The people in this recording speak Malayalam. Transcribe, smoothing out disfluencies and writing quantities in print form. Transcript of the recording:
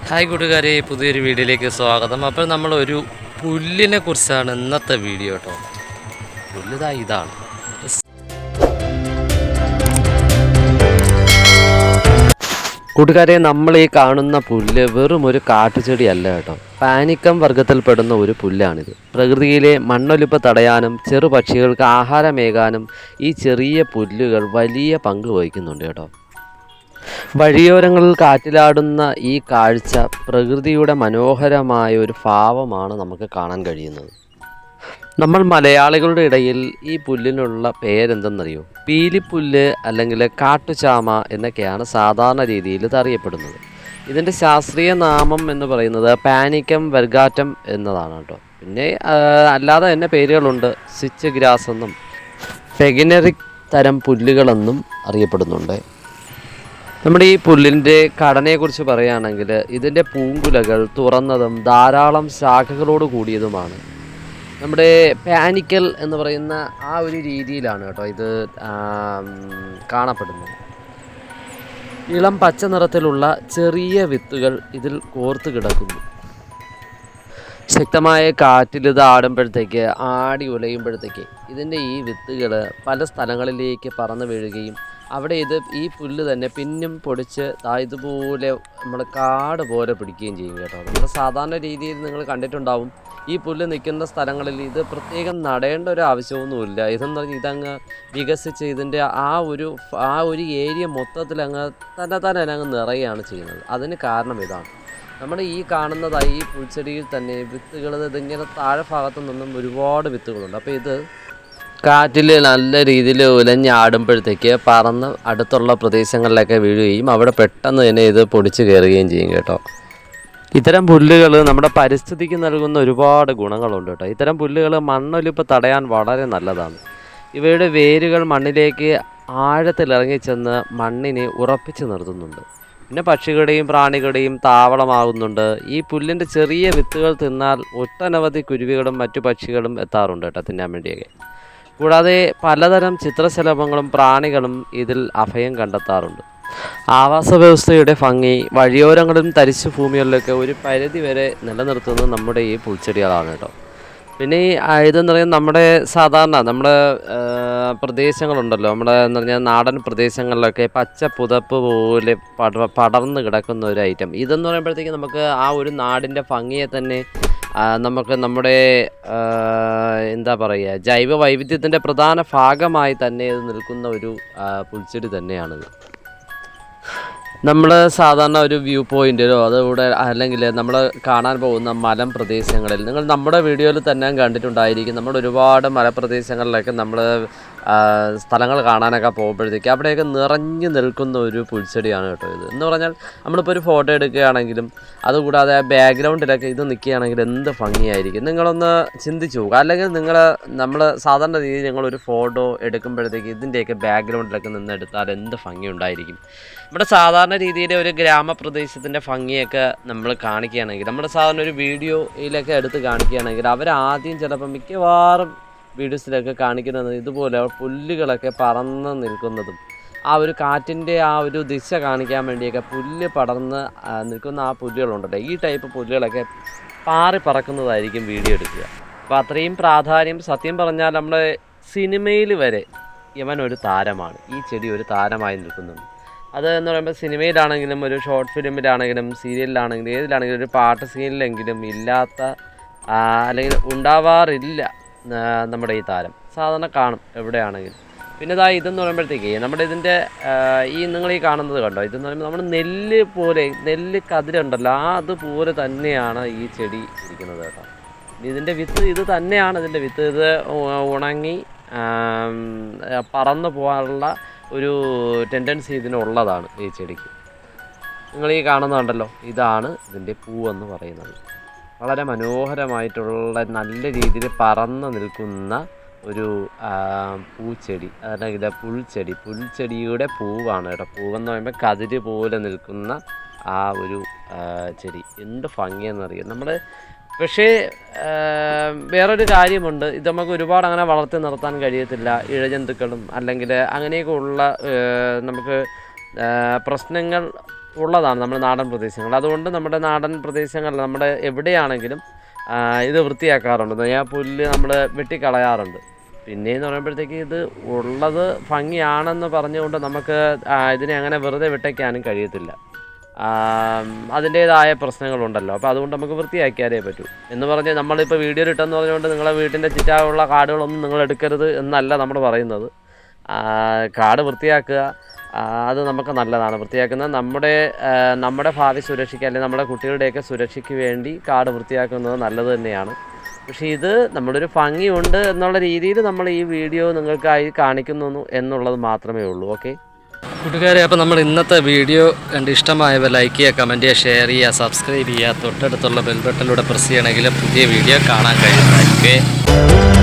ഹായ് കൂട്ടുകാരെ, പുതിയൊരു വീഡിയോയിലേക്ക് സ്വാഗതം. അപ്പോൾ നമ്മളൊരു പുല്ലിനെ കുറിച്ചാണ് ഇന്നത്തെ വീഡിയോ കേട്ടോ. ഇതാണ്. കൂട്ടുകാരെ, നമ്മൾ ഈ കാണുന്ന പുല്ല് വെറും ഒരു കാട്ടുചെടിയല്ല കേട്ടോ. പാനിക്കം വർഗത്തിൽപ്പെടുന്ന ഒരു പുല്ലാണിത്. പ്രകൃതിയിലെ മണ്ണൊലിപ്പ് തടയാനും ചെറുപക്ഷികൾക്ക് ആഹാരമേകാനും ഈ ചെറിയ പുല്ലുകൾ വലിയ പങ്ക് വഹിക്കുന്നുണ്ട് കേട്ടോ. വഴിയോരങ്ങളിൽ കാറ്റിലാടുന്ന ഈ കാഴ്ച പ്രകൃതിയുടെ മനോഹരമായ ഒരു ഭാവമാണ് നമുക്ക് കാണാൻ കഴിയുന്നത്. നമ്മൾ മലയാളികളുടെ ഇടയിൽ ഈ പുല്ലിനുള്ള പേരെന്തെന്നറിയോ? പീലിപ്പുല്ല് അല്ലെങ്കിൽ കാട്ടുചാമ എന്നൊക്കെയാണ് സാധാരണ രീതിയിൽ ഇത് അറിയപ്പെടുന്നത്. ഇതിൻ്റെ ശാസ്ത്രീയ നാമം എന്ന് പറയുന്നത് പാനിക്കം വെർഗാറ്റം എന്നതാണ് കേട്ടോ. പിന്നെ അല്ലാതെ തന്നെ പേരുകളുണ്ട്. സ്വിച്ച് ഗ്രാസ് എന്നും പെഗിനറിക് തരം പുല്ലുകളെന്നും അറിയപ്പെടുന്നുണ്ട്. നമ്മുടെ ഈ പുല്ലിൻ്റെ ഘടനയെക്കുറിച്ച് പറയുകയാണെങ്കിൽ ഇതിൻ്റെ പൂങ്കുലകൾ തുറന്നതും ധാരാളം ശാഖകളോട് കൂടിയതുമാണ്. നമ്മുടെ പാനിക്കൽ എന്ന് പറയുന്ന ആ ഒരു രീതിയിലാണ് കേട്ടോ ഇത് കാണപ്പെടുന്നത്. ഇളം പച്ച നിറത്തിലുള്ള ചെറിയ വിത്തുകൾ ഇതിൽ കോർത്ത് കിടക്കുന്നു. ശക്തമായ കാറ്റിൽ ഇത് ആടുമ്പോഴത്തേക്ക് ആടി ഉലയുമ്പോഴത്തേക്ക് ഇതിൻ്റെ ഈ വിത്തുകൾ പല സ്ഥലങ്ങളിലേക്ക് പറന്നു വീഴുകയും അവിടെ ഈ പുല്ല് തന്നെ പിന്നും പൊടിച്ച് ഇതുപോലെ നമ്മൾ കാട് പോലെ പിടിക്കുകയും ചെയ്യും കേട്ടോ. നമ്മൾ സാധാരണ രീതിയിൽ നിങ്ങൾ കണ്ടിട്ടുണ്ടാവും, ഈ പുല്ല് നിൽക്കുന്ന സ്ഥലങ്ങളിൽ ഇത് പ്രത്യേകം നടേണ്ട ഒരു ആവശ്യമൊന്നുമില്ല. ഇതെന്ന് പറഞ്ഞാൽ ഇതങ്ങ് വികസിച്ച് ഇതിൻ്റെ ആ ഒരു ഏരിയ മൊത്തത്തിൽ തന്നെ അങ്ങ് നിറയുകയാണ് ചെയ്യുന്നത്. അതിന് കാരണം ഇതാണ്. നമ്മുടെ ഈ കാണുന്നതായി ഈ പുൽച്ചെടിയിൽ തന്നെ വിത്തുകൾ ഇതിങ്ങനെ താഴെ ഭാഗത്തു നിന്നും ഒരുപാട് വിത്തുകളുണ്ട്. അപ്പോൾ ഇത് കാറ്റിൽ നല്ല രീതിയിൽ ഉലഞ്ഞാടുമ്പോഴത്തേക്ക് പറന്ന് അടുത്തുള്ള പ്രദേശങ്ങളിലൊക്കെ വീഴുകയും അവിടെ പെട്ടെന്ന് തന്നെ ഇത് പൊടിച്ച് കയറുകയും ചെയ്യും കേട്ടോ. ഇത്തരം പുല്ലുകൾ നമ്മുടെ പരിസ്ഥിതിക്ക് നൽകുന്ന ഒരുപാട് ഗുണങ്ങളുണ്ട് കേട്ടോ. ഇത്തരം പുല്ലുകൾ മണ്ണൊലിപ്പ് തടയാൻ വളരെ നല്ലതാണ്. ഇവയുടെ വേരുകൾ മണ്ണിലേക്ക് ആഴത്തിലിറങ്ങിച്ചെന്ന് മണ്ണിനെ ഉറപ്പിച്ച് നിർത്തുന്നുണ്ട്. പിന്നെ പക്ഷികളുടെയും പ്രാണികളുടെയും താവളമാകുന്നുണ്ട്. ഈ പുല്ലിൻ്റെ ചെറിയ വിത്തുകൾ തിന്നാൽ ഒട്ടനവധി കുരുവികളും മറ്റു പക്ഷികളും എത്താറുണ്ട് കേട്ടോ തിന്നാൻ വേണ്ടിയൊക്കെ. കൂടാതെ പലതരം ചിത്രശലഭങ്ങളും പ്രാണികളും ഇതിൽ അഭയം കണ്ടെത്താറുണ്ട്. ആവാസ വ്യവസ്ഥയുടെ ഭംഗി വഴിയോരങ്ങളിലും തരിശു ഭൂമികളിലൊക്കെ ഒരു പരിധി വരെ നിലനിർത്തുന്നത് നമ്മുടെ ഈ പുൽച്ചെടികളാണ് കേട്ടോ. പിന്നെ ഇതെന്ന് പറയുന്നത് നമ്മുടെ പ്രദേശങ്ങളുണ്ടല്ലോ, എന്ന് പറഞ്ഞാൽ നാടൻ പ്രദേശങ്ങളിലൊക്കെ പച്ച പുതപ്പ് പോലെ പടർന്ന് കിടക്കുന്ന ഒരു ഐറ്റം. ഇതെന്ന് പറയുമ്പോഴത്തേക്ക് നമുക്ക് ആ ഒരു നാടിൻ്റെ ഭംഗിയെ തന്നെ നമുക്ക് നമ്മുടെ എന്താ പറയുക, ജൈവ വൈവിധ്യത്തിൻ്റെ പ്രധാന ഭാഗമായി തന്നെ ഇത് നിൽക്കുന്ന ഒരു പുൽച്ചെടി തന്നെയാണിത്. നമ്മൾ സാധാരണ ഒരു വ്യൂ പോയിൻറ്റിലോ അതുകൂടെ അല്ലെങ്കിൽ നമ്മൾ കാണാൻ പോകുന്ന മലമ്പ്രദേശങ്ങളിൽ നിങ്ങൾ നമ്മുടെ വീഡിയോയിൽ തന്നെ കണ്ടിട്ടുണ്ടായിരിക്കും. നമ്മൾ ഒരുപാട് മലപ്രദേശങ്ങളിലൊക്കെ നമ്മൾ സ്ഥലങ്ങൾ കാണാനൊക്കെ പോകുമ്പോഴത്തേക്ക് അവിടെയൊക്കെ നിറഞ്ഞു നിൽക്കുന്ന ഒരു പുൽച്ചെടിയാണ് കേട്ടോ ഇത്. എന്ന് പറഞ്ഞാൽ നമ്മളിപ്പോൾ ഒരു ഫോട്ടോ എടുക്കുകയാണെങ്കിലും അതുകൂടാതെ ബാക്ക്ഗ്രൗണ്ടിലൊക്കെ ഇത് നിൽക്കുകയാണെങ്കിൽ എന്ത് ഭംഗിയായിരിക്കും. നിങ്ങളൊന്ന് ചിന്തിച്ചു പോകുക. അല്ലെങ്കിൽ നമ്മൾ സാധാരണ രീതിയിൽ ഞങ്ങളൊരു ഫോട്ടോ എടുക്കുമ്പോഴത്തേക്ക് ഇതിൻ്റെയൊക്കെ ബാക്ക്ഗ്രൗണ്ടിലൊക്കെ നിന്നെടുത്താൽ എന്ത് ഭംഗി ഉണ്ടായിരിക്കും. നമ്മുടെ സാധാരണ രീതിയിൽ ഒരു ഗ്രാമപ്രദേശത്തിൻ്റെ ഭംഗിയൊക്കെ നമ്മൾ കാണിക്കുകയാണെങ്കിൽ, നമ്മുടെ സാധാരണ ഒരു വീഡിയോയിലൊക്കെ എടുത്ത് കാണിക്കുകയാണെങ്കിൽ അവരാദ്യം ചിലപ്പോൾ മിക്കവാറും വീഡിയോസിലൊക്കെ കാണിക്കുന്നത് ഇതുപോലെ പുല്ലുകളൊക്കെ പറന്ന് നിൽക്കുന്നതും ആ ഒരു കാറ്റിൻ്റെ ആ ഒരു ദിശ കാണിക്കാൻ വേണ്ടിയൊക്കെ പുല്ല് പടർന്ന് നിൽക്കുന്ന ആ പുല്ലുകളുണ്ടല്ലോ, ഈ ടൈപ്പ് പുല്ലുകളൊക്കെ പാറി പറക്കുന്നതായിരിക്കും വീഡിയോ എടുക്കുക. അപ്പോൾ അത്രയും പ്രാധാന്യം, സത്യം പറഞ്ഞാൽ നമ്മുടെ സിനിമയിൽ വരെ ഒരു താരമാണ്, ഈ ചെടി ഒരു താരമായി നിൽക്കുന്നുണ്ട്. അത് എന്ന് പറയുമ്പോൾ സിനിമയിലാണെങ്കിലും ഒരു ഷോർട്ട് ഫിലിമിലാണെങ്കിലും സീരിയലിലാണെങ്കിലും ഏതിലാണെങ്കിലും ഒരു പാട്ട് സീനിലെങ്കിലും ഇല്ലാത്ത അല്ലെങ്കിൽ ഉണ്ടാവാറില്ല നമ്മുടെ ഈ താരം. സാധാരണ കാണും എവിടെയാണെങ്കിലും. പിന്നെ ഇതെന്ന് പറയുമ്പോഴത്തേക്ക് നമ്മുടെ ഇതിൻ്റെ നിങ്ങൾ ഈ കാണുന്നത് കണ്ടോ, ഇതെന്ന് പറയുമ്പോൾ നമ്മുടെ നെല്ല് കതിരുണ്ടല്ലോ, അതുപോലെ തന്നെയാണ് ഈ ചെടി ഇരിക്കുന്നത് കേട്ടോ. ഇതിൻ്റെ വിത്ത് ഇത് തന്നെയാണ്. ഇതിൻ്റെ വിത്ത് ഇത് ഉണങ്ങി പറന്നു പോകാനുള്ള ഒരു ടെൻഡൻസി ഇതിനുള്ളതാണ് ഈ ചെടിക്ക്. നിങ്ങൾ ഈ കാണുന്നുണ്ടല്ലോ, ഇതാണ് ഇതിൻ്റെ പൂവെന്ന് പറയുന്നത്. വളരെ മനോഹരമായിട്ടുള്ള നല്ല രീതിയിൽ പറന്ന് നിൽക്കുന്ന ഒരു പൂച്ചെടി, അല്ലെങ്കിൽ പുൽച്ചെടിയുടെ പൂവാണ് കേട്ടോ. പൂവെന്ന് പറയുമ്പോൾ കതിര് പോലെ നിൽക്കുന്ന ആ ഒരു ചെടി എന്ത് ഭംഗിയെന്നറിയാം നമ്മൾ. പക്ഷേ വേറൊരു കാര്യമുണ്ട്, ഇത് നമുക്ക് ഒരുപാട് അങ്ങനെ വളർത്തി നിർത്താൻ കഴിയത്തില്ല. ഇഴജന്തുക്കളും അല്ലെങ്കിൽ അങ്ങനെയൊക്കെ ഉള്ള നമുക്ക് പ്രശ്നങ്ങൾ ഉള്ളതാണ് നമ്മുടെ നാടൻ പ്രദേശങ്ങൾ. അതുകൊണ്ട് നമ്മുടെ നാടൻ പ്രദേശങ്ങളിൽ നമ്മുടെ എവിടെയാണെങ്കിലും ഇത് വൃത്തിയാക്കാറുണ്ട്. ആ പുല്ല് നമ്മൾ വെട്ടിക്കളയാറുണ്ട്. പിന്നെയെന്ന് പറയുമ്പോഴത്തേക്ക് ഇത് ഉള്ളത് ഭംഗിയാണെന്ന് പറഞ്ഞുകൊണ്ട് നമുക്ക് ഇതിനെ അങ്ങനെ വെറുതെ വിട്ടേക്കാനും കഴിയത്തില്ല. അതിൻ്റേതായ പ്രശ്നങ്ങളുണ്ടല്ലോ. അപ്പോൾ അതുകൊണ്ട് നമുക്ക് വൃത്തിയാക്കിയാലേ പറ്റൂ. എന്ന് പറഞ്ഞ് നമ്മളിപ്പോൾ വീഡിയോയിൽ ഇട്ടെന്ന് പറഞ്ഞുകൊണ്ട് നിങ്ങളെ വീട്ടിൻ്റെ ചുറ്റാനുള്ള കാടുകളൊന്നും നിങ്ങൾ എടുക്കരുത് എന്നല്ല നമ്മൾ പറയുന്നത്. കാട് വൃത്തിയാക്കുക, അത് നമുക്ക് നല്ലതാണ്. വൃത്തിയാക്കുന്നത് നമ്മുടെ ഭാവി സുരക്ഷയ്ക്ക്, അല്ലെങ്കിൽ നമ്മുടെ കുട്ടികളുടെയൊക്കെ സുരക്ഷയ്ക്ക് വേണ്ടി കാട് വൃത്തിയാക്കുന്നത് നല്ലത് തന്നെയാണ്. പക്ഷേ ഇത് നമ്മളൊരു ഭംഗിയുണ്ട് എന്നുള്ള രീതിയിൽ നമ്മൾ ഈ വീഡിയോ നിങ്ങൾക്കായി കാണിക്കുന്നു എന്നുള്ളത് മാത്രമേ ഉള്ളൂ. ഓക്കെ കൂട്ടുകാരെ, അപ്പോൾ നമ്മൾ ഇന്നത്തെ വീഡിയോ കണ്ട് ഇഷ്ടമായവ ലൈക്ക് ചെയ്യുക, കമൻറ്റ് ചെയ്യുക, ഷെയർ ചെയ്യുക, സബ്സ്ക്രൈബ് ചെയ്യുക, തൊട്ടടുത്തുള്ള ബെൽ ബട്ടണിലൂടെ പ്രസ് ചെയ്യണമെങ്കിൽ പുതിയ വീഡിയോ കാണാൻ കഴിയുന്നതായിരിക്കും.